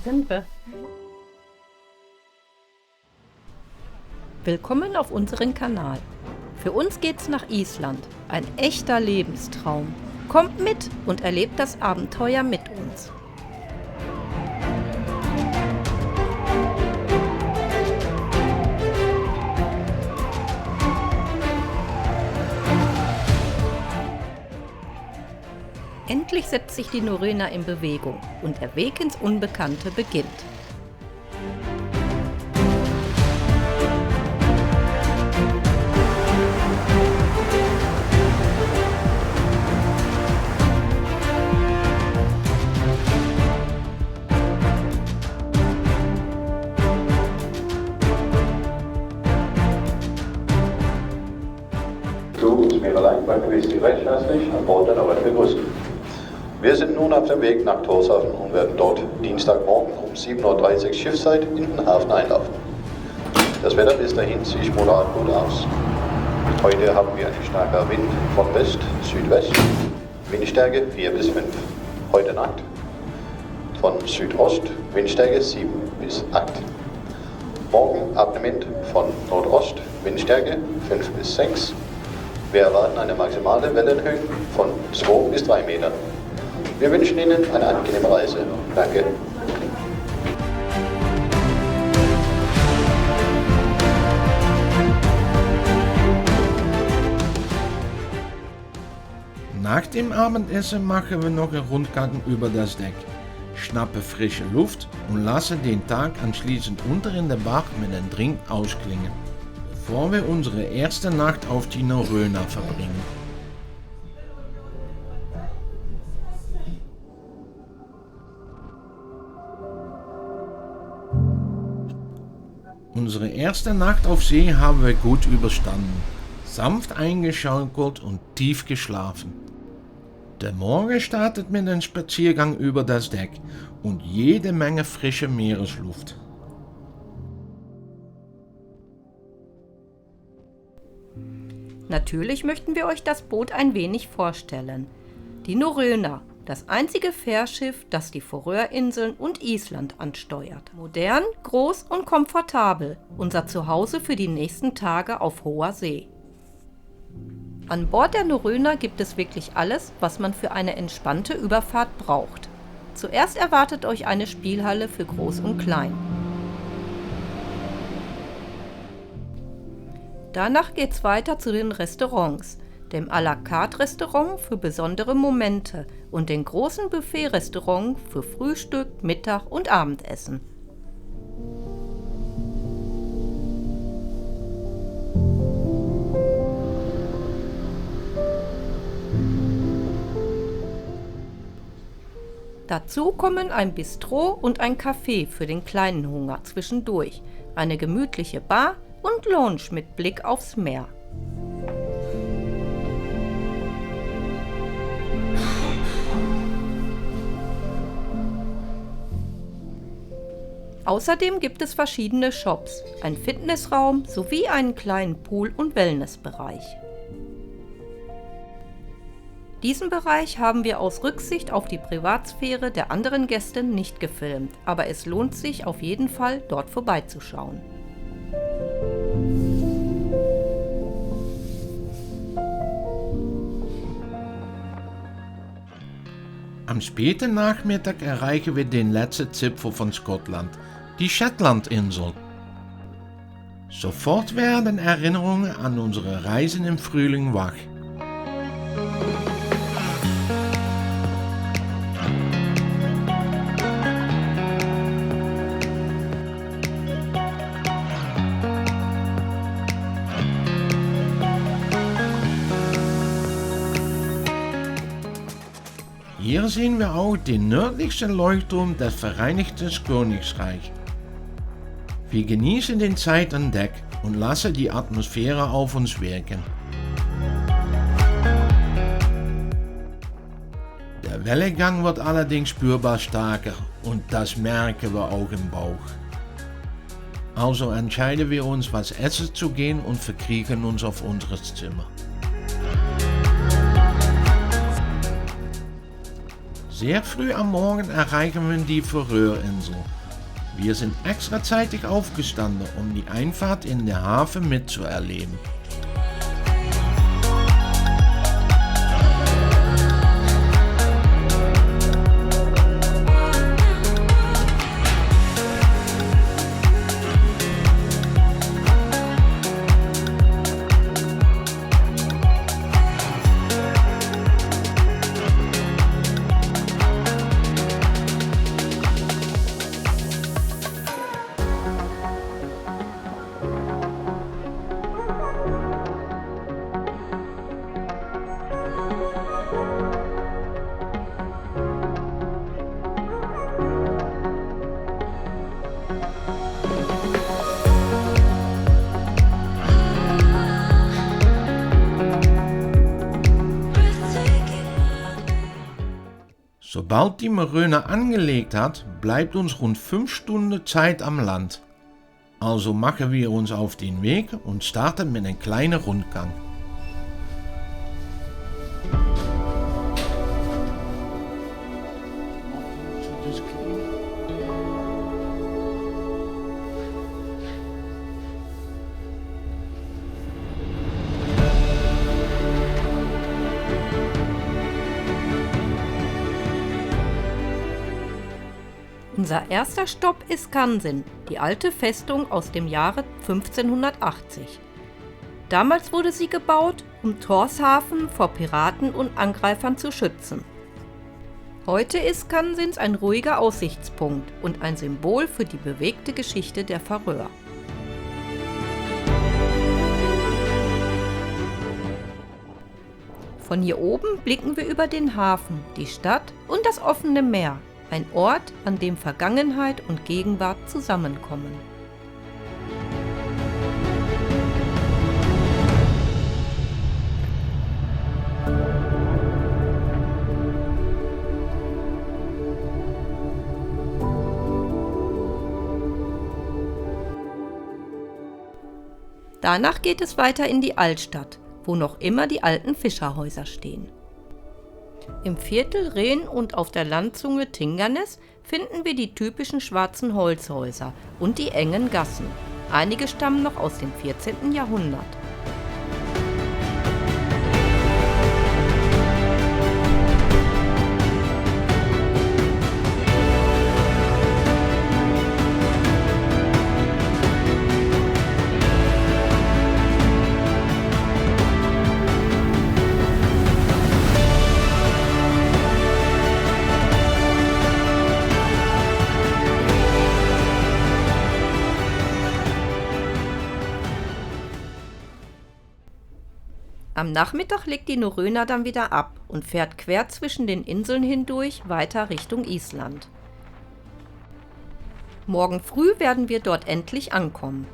Da sind wir. Willkommen auf unserem Kanal. Für uns geht's nach Island. Ein echter Lebenstraum. Kommt mit und erlebt das Abenteuer mit uns. Endlich setzt sich die Norröna in Bewegung und der Weg ins Unbekannte beginnt. Zu Smiralijn begrüßt Sie recht herzlich an Bord der Norröna begrüßen. Wir sind nun auf dem Weg nach Tórshavn und werden dort Dienstagmorgen um 7:30 Uhr Schiffszeit in den Hafen einlaufen. Das Wetter bis dahin sieht moderat gut aus. Heute haben wir einen starken Wind von West, Südwest, Windstärke 4 bis 5. Heute Nacht von Südost, Windstärke 7 bis 8. Morgen abnehmend von Nordost, Windstärke 5 bis 6. Wir erwarten eine maximale Wellenhöhe von 2 bis 3 Metern. Wir wünschen Ihnen eine angenehme Reise. Danke. Nach dem Abendessen machen wir noch einen Rundgang über das Deck, schnappen frische Luft und lassen den Tag anschließend unter in der Bar mit einem Drink ausklingen, bevor wir unsere erste Nacht auf die Norröna verbringen. Unsere erste Nacht auf See haben wir gut überstanden, sanft eingeschaukelt und tief geschlafen. Der Morgen startet mit einem Spaziergang über das Deck und jede Menge frische Meeresluft. Natürlich möchten wir euch das Boot ein wenig vorstellen. Die Norröna, das einzige Fährschiff, das die Färöerinseln und Island ansteuert. Modern, groß und komfortabel, unser Zuhause für die nächsten Tage auf hoher See. An Bord der Norröna gibt es wirklich alles, was man für eine entspannte Überfahrt braucht. Zuerst erwartet euch eine Spielhalle für Groß und Klein. Danach geht's weiter zu den Restaurants, dem à la carte Restaurant für besondere Momente und dem großen Buffet-Restaurant für Frühstück, Mittag und Abendessen. Dazu kommen ein Bistro und ein Café für den kleinen Hunger zwischendurch, eine gemütliche Bar und Lounge mit Blick aufs Meer. Außerdem gibt es verschiedene Shops, einen Fitnessraum sowie einen kleinen Pool- und Wellnessbereich. Diesen Bereich haben wir aus Rücksicht auf die Privatsphäre der anderen Gäste nicht gefilmt, aber es lohnt sich auf jeden Fall, dort vorbeizuschauen. Am späten Nachmittag erreichen wir den letzten Zipfel von Schottland, die Shetlandinsel. Sofort werden Erinnerungen an unsere Reisen im Frühling wach. Hier sehen wir auch den nördlichsten Leuchtturm des Vereinigten Königreichs. Wir genießen den Zeit an Deck und lassen die Atmosphäre auf uns wirken. Der Wellengang wird allerdings spürbar stärker und das merken wir auch im Bauch. Also entscheiden wir uns, was essen zu gehen und verkriechen uns auf unser Zimmer. Sehr früh am Morgen erreichen wir die Färöerinsel. Wir sind extra zeitig aufgestanden, um die Einfahrt in den Hafen mitzuerleben. Sobald die Maröne angelegt hat, bleibt uns rund 5 Stunden Zeit am Land. Also machen wir uns auf den Weg und starten mit einem kleinen Rundgang. Unser erster Stopp ist Kansin, die alte Festung aus dem Jahre 1580. Damals wurde sie gebaut, um Tórshavn vor Piraten und Angreifern zu schützen. Heute ist Kansins ein ruhiger Aussichtspunkt und ein Symbol für die bewegte Geschichte der Färöer. Von hier oben blicken wir über den Hafen, die Stadt und das offene Meer. Ein Ort, an dem Vergangenheit und Gegenwart zusammenkommen. Danach geht es weiter in die Altstadt, wo noch immer die alten Fischerhäuser stehen. Im Viertel Rehn und auf der Landzunge Tinganes finden wir die typischen schwarzen Holzhäuser und die engen Gassen. Einige stammen noch aus dem 14. Jahrhundert. Am Nachmittag legt die Norröna dann wieder ab und fährt quer zwischen den Inseln hindurch weiter Richtung Island. Morgen früh werden wir dort endlich ankommen.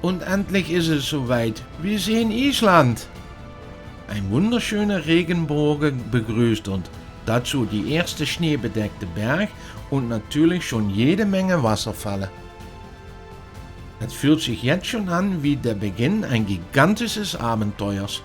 Und endlich ist es soweit. Wir sehen Island. Ein wunderschöner Regenbogen begrüßt uns. Dazu die erste schneebedeckte Berg und natürlich schon jede Menge Wasserfälle. Es fühlt sich jetzt schon an wie der Beginn eines gigantischen Abenteuers.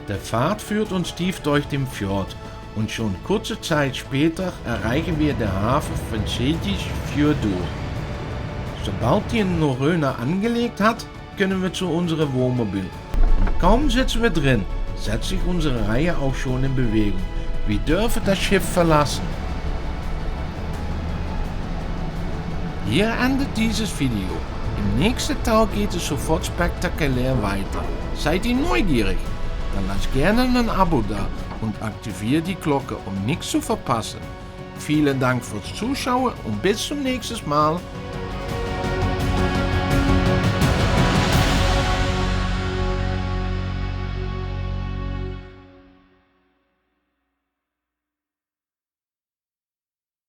Der Pfad führt uns tief durch den Fjord und schon kurze Zeit später erreichen wir den Hafen von Seyðisfjörður. Sobald die Norröna angelegt hat, können wir zu unserem Wohnmobil. Und kaum sitzen wir drin, setzt sich unsere Reihe auch schon in Bewegung. Wir dürfen das Schiff verlassen. Hier endet dieses Video. Im nächsten Teil geht es sofort spektakulär weiter. Seid ihr neugierig? Dann lasst gerne ein Abo da und aktiviert die Glocke, um nichts zu verpassen. Vielen Dank fürs Zuschauen und bis zum nächsten Mal.